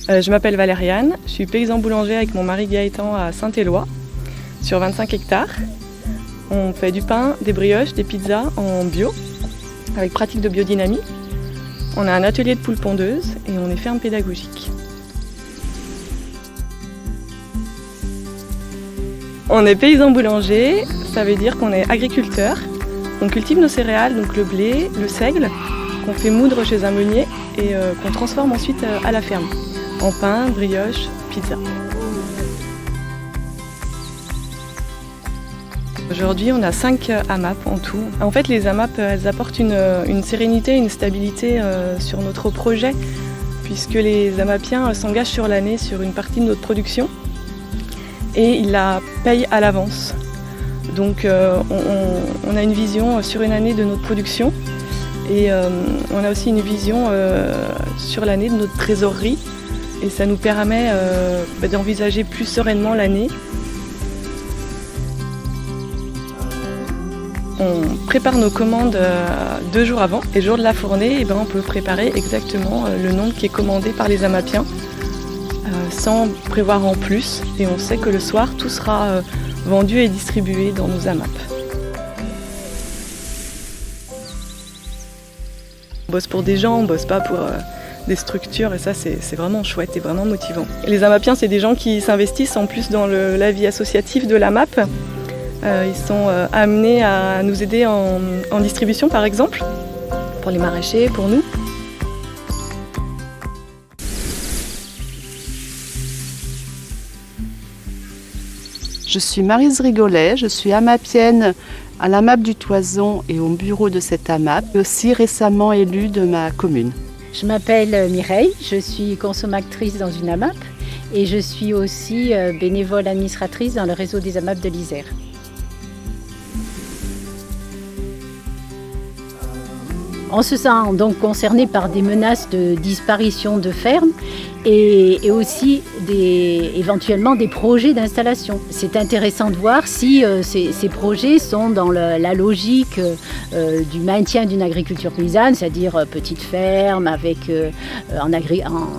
Je m'appelle Valériane, je suis paysan boulanger avec mon mari Gaëtan à Saint-Éloi, sur 25 hectares. On fait du pain, des brioches, des pizzas en bio, avec pratique de biodynamie. On a un atelier de poules pondeuses et on est ferme pédagogique. On est paysan boulanger, ça veut dire qu'on est agriculteur. On cultive nos céréales, donc le blé, le seigle, qu'on fait moudre chez un meunier et qu'on transforme ensuite à la ferme, en pain, brioche, pizza. Aujourd'hui, on a 5 AMAP en tout. En fait, les AMAP, elles apportent une sérénité, une stabilité sur notre projet, puisque les AMAPiens s'engagent sur l'année sur une partie de notre production et ils la payent à l'avance. Donc, on a une vision sur une année de notre production et on a aussi une vision sur l'année de notre trésorerie et ça nous permet d'envisager plus sereinement l'année. On prépare nos commandes 2 jours avant et le jour de la fournée, on peut préparer exactement le nombre qui est commandé par les AMAPiens sans prévoir en plus et on sait que le soir tout sera vendu et distribué dans nos AMAP. On bosse pour des gens, on bosse pas pour des structures et ça c'est vraiment chouette et vraiment motivant. Les AMAPiens c'est des gens qui s'investissent en plus dans la vie associative de l'AMAP. Ils sont amenés à nous aider en distribution par exemple, pour les maraîchers, pour nous. Je suis Maryse Rigolet, je suis AMAPienne à l'AMAP du Toison et au bureau de cette AMAP, et aussi récemment élue de ma commune. Je m'appelle Mireille, je suis consommatrice dans une AMAP et je suis aussi bénévole administratrice dans le réseau des AMAP de l'Isère. On se sent donc concerné par des menaces de disparition de fermes et aussi éventuellement des projets d'installation. C'est intéressant de voir si ces projets sont dans la logique du maintien d'une agriculture paysanne, c'est-à-dire petite ferme en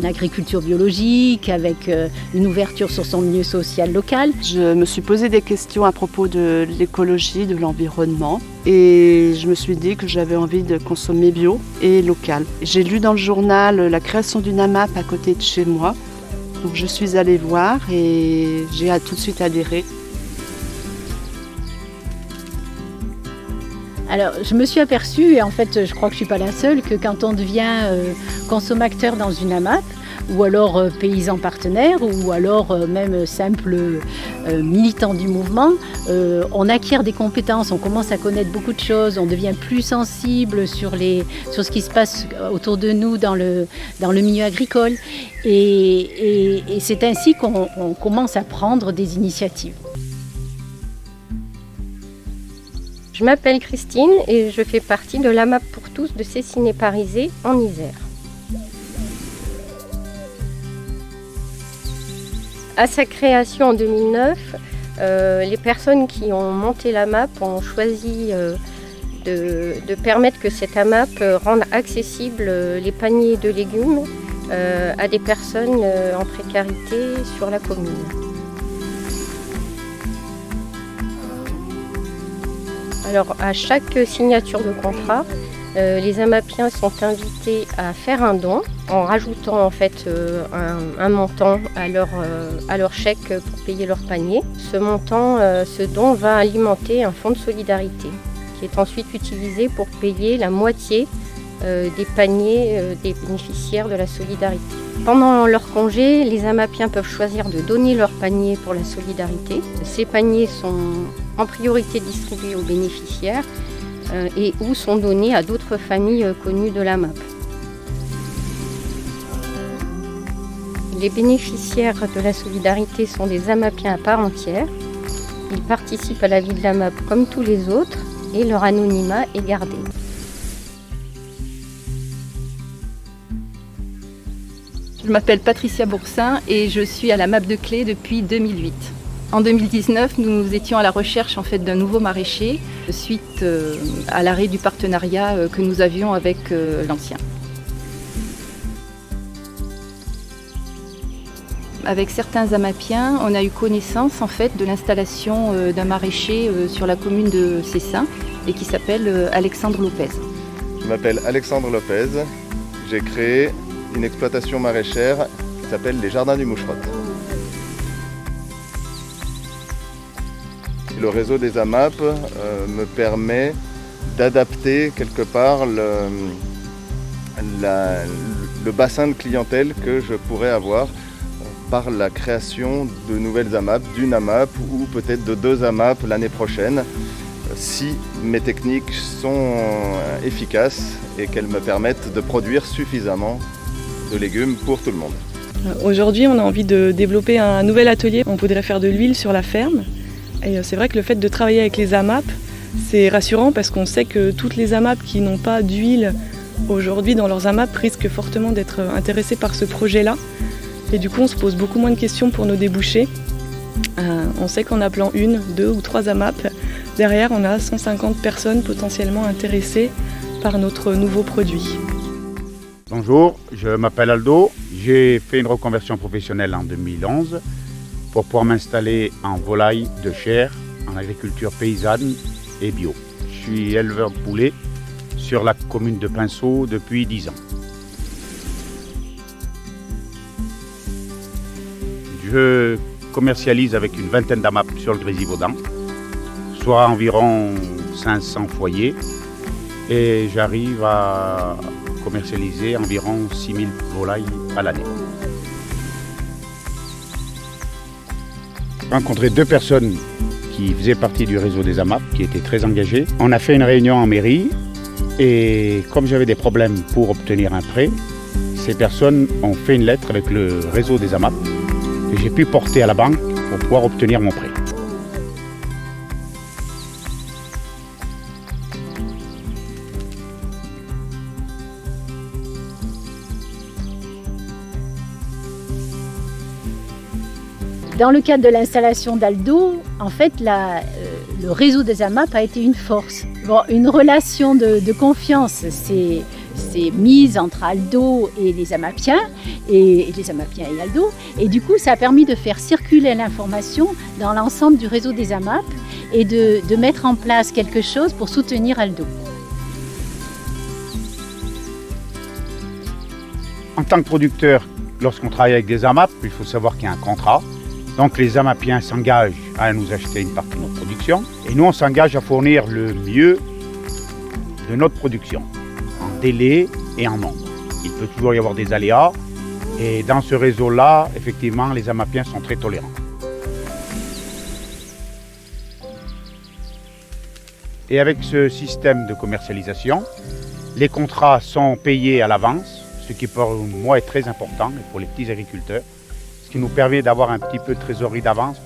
agriculture biologique, avec une ouverture sur son milieu social local. Je me suis posé des questions à propos de l'écologie, de l'environnement et je me suis dit que j'avais envie de consommer bio et local. J'ai lu dans le journal la création d'une AMAP à côté de chez moi. Donc je suis allée voir et j'ai tout de suite adhéré. Alors je me suis aperçue, et en fait je crois que je ne suis pas la seule, que quand on devient consommateur dans une AMAP, ou alors paysan partenaire, ou alors même simple militant du mouvement, on acquiert des compétences, on commence à connaître beaucoup de choses, on devient plus sensible sur ce qui se passe autour de nous dans le milieu agricole. Et c'est ainsi qu'on commence à prendre des initiatives. Je m'appelle Christine et je fais partie de l'AMAP pour tous de Cessiné-Parisé en Isère. À sa création en 2009, les personnes qui ont monté l'AMAP ont choisi de permettre que cette AMAP rende accessibles les paniers de légumes à des personnes en précarité sur la commune. Alors, à chaque signature de contrat, les AMAPiens sont invités à faire un don en rajoutant en fait un montant à leur chèque pour payer leur panier. Ce don va alimenter un fonds de solidarité qui est ensuite utilisé pour payer la moitié des paniers des bénéficiaires de la solidarité. Pendant leur congé, les AMAPiens peuvent choisir de donner leur panier pour la solidarité. Ces paniers sont en priorité distribués aux bénéficiaires et ou sont donnés à d'autres familles connues de l'AMAP. Les bénéficiaires de la solidarité sont des AMAPiens à part entière. Ils participent à la vie de l'AMAP comme tous les autres et leur anonymat est gardé. Je m'appelle Patricia Boursin et je suis à la MAP de Clé depuis 2008. En 2019, nous étions à la recherche d'un nouveau maraîcher suite à l'arrêt du partenariat que nous avions avec l'ancien. Avec certains amapiens, on a eu connaissance en fait de l'installation d'un maraîcher sur la commune de Cessin et qui s'appelle Alexandre Lopez. Je m'appelle Alexandre Lopez. J'ai créé une exploitation maraîchère qui s'appelle les Jardins du Moucherotte. Le réseau des AMAP me permet d'adapter quelque part le bassin de clientèle que je pourrais avoir par la création de nouvelles AMAP, d'une AMAP ou peut-être de 2 AMAP l'année prochaine, si mes techniques sont efficaces et qu'elles me permettent de produire suffisamment de légumes pour tout le monde. Aujourd'hui, on a envie de développer un nouvel atelier. On voudrait faire de l'huile sur la ferme. Et c'est vrai que le fait de travailler avec les AMAP, c'est rassurant parce qu'on sait que toutes les AMAP qui n'ont pas d'huile aujourd'hui dans leurs AMAP risquent fortement d'être intéressées par ce projet-là. Et du coup, on se pose beaucoup moins de questions pour nos débouchés. On sait qu'en appelant 1, 2 ou 3 AMAP, derrière, on a 150 personnes potentiellement intéressées par notre nouveau produit. Bonjour, je m'appelle Aldo. J'ai fait une reconversion professionnelle en 2011 pour pouvoir m'installer en volaille de chair, en agriculture paysanne et bio. Je suis éleveur de poulets sur la commune de Pinceau depuis 10 ans. Je commercialise avec une vingtaine d'AMAP sur le Grésivaudan, soit environ 500 foyers, et j'arrive à commercialiser environ 6000 volailles à l'année. J'ai rencontré 2 personnes qui faisaient partie du réseau des AMAP, qui étaient très engagées. On a fait une réunion en mairie et comme j'avais des problèmes pour obtenir un prêt, ces personnes ont fait une lettre avec le réseau des AMAP et j'ai pu porter à la banque pour pouvoir obtenir mon prêt. Dans le cadre de l'installation d'Aldo, en fait, le réseau des AMAP a été une force. Bon, une relation de confiance s'est mise entre Aldo et les AMAPiens, et les AMAPiens et Aldo. Et du coup, ça a permis de faire circuler l'information dans l'ensemble du réseau des AMAP et de mettre en place quelque chose pour soutenir Aldo. En tant que producteur, lorsqu'on travaille avec des AMAP, il faut savoir qu'il y a un contrat. Donc les AMAPiens s'engagent à nous acheter une partie de notre production et nous on s'engage à fournir le mieux de notre production, en délai et en nombre. Il peut toujours y avoir des aléas et dans ce réseau-là, effectivement, les AMAPiens sont très tolérants. Et avec ce système de commercialisation, les contrats sont payés à l'avance, ce qui pour moi est très important et pour les petits agriculteurs. Qui nous permet d'avoir un petit peu de trésorerie d'avance.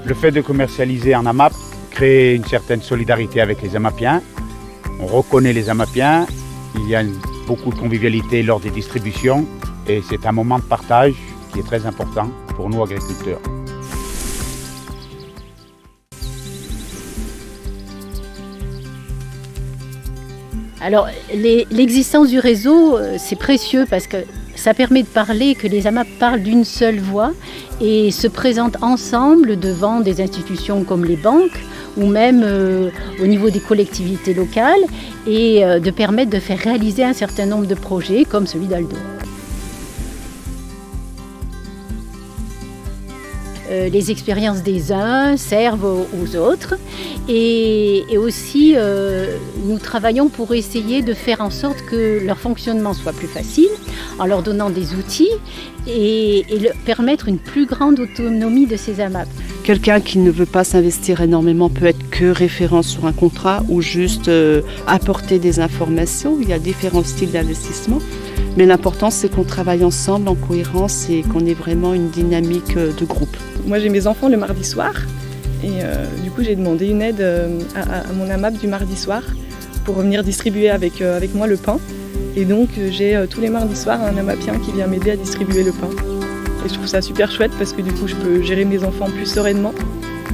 Le fait de commercialiser en AMAP crée une certaine solidarité avec les AMAPiens. On reconnaît les AMAPiens, il y a beaucoup de convivialité lors des distributions et c'est un moment de partage qui est très important pour nous agriculteurs. Alors, l'existence du réseau, c'est précieux parce que ça permet de parler, que les AMAP parlent d'une seule voix et se présentent ensemble devant des institutions comme les banques ou même au niveau des collectivités locales et de permettre de faire réaliser un certain nombre de projets comme celui d'Aldo. Les expériences des uns servent aux autres et aussi nous travaillons pour essayer de faire en sorte que leur fonctionnement soit plus facile en leur donnant des outils et leur permettre une plus grande autonomie de ces AMAP. Quelqu'un qui ne veut pas s'investir énormément peut être que référent sur un contrat ou juste apporter des informations. Il y a différents styles d'investissement. Mais l'important, c'est qu'on travaille ensemble en cohérence et qu'on ait vraiment une dynamique de groupe. Moi, j'ai mes enfants le mardi soir et du coup, j'ai demandé une aide à mon AMAP du mardi soir pour venir distribuer avec moi le pain. Et donc, j'ai tous les mardis soirs un AMAPien qui vient m'aider à distribuer le pain. Et je trouve ça super chouette parce que du coup, je peux gérer mes enfants plus sereinement,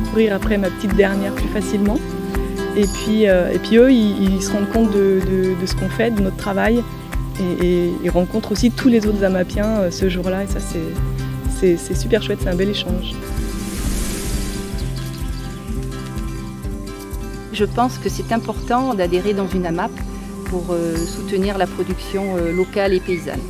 courir après ma petite dernière plus facilement. Et puis eux, ils se rendent compte de ce qu'on fait, de notre travail. Et ils rencontrent aussi tous les autres Amapiens ce jour-là, et ça c'est super chouette, c'est un bel échange. Je pense que c'est important d'adhérer dans une AMAP pour soutenir la production locale et paysanne.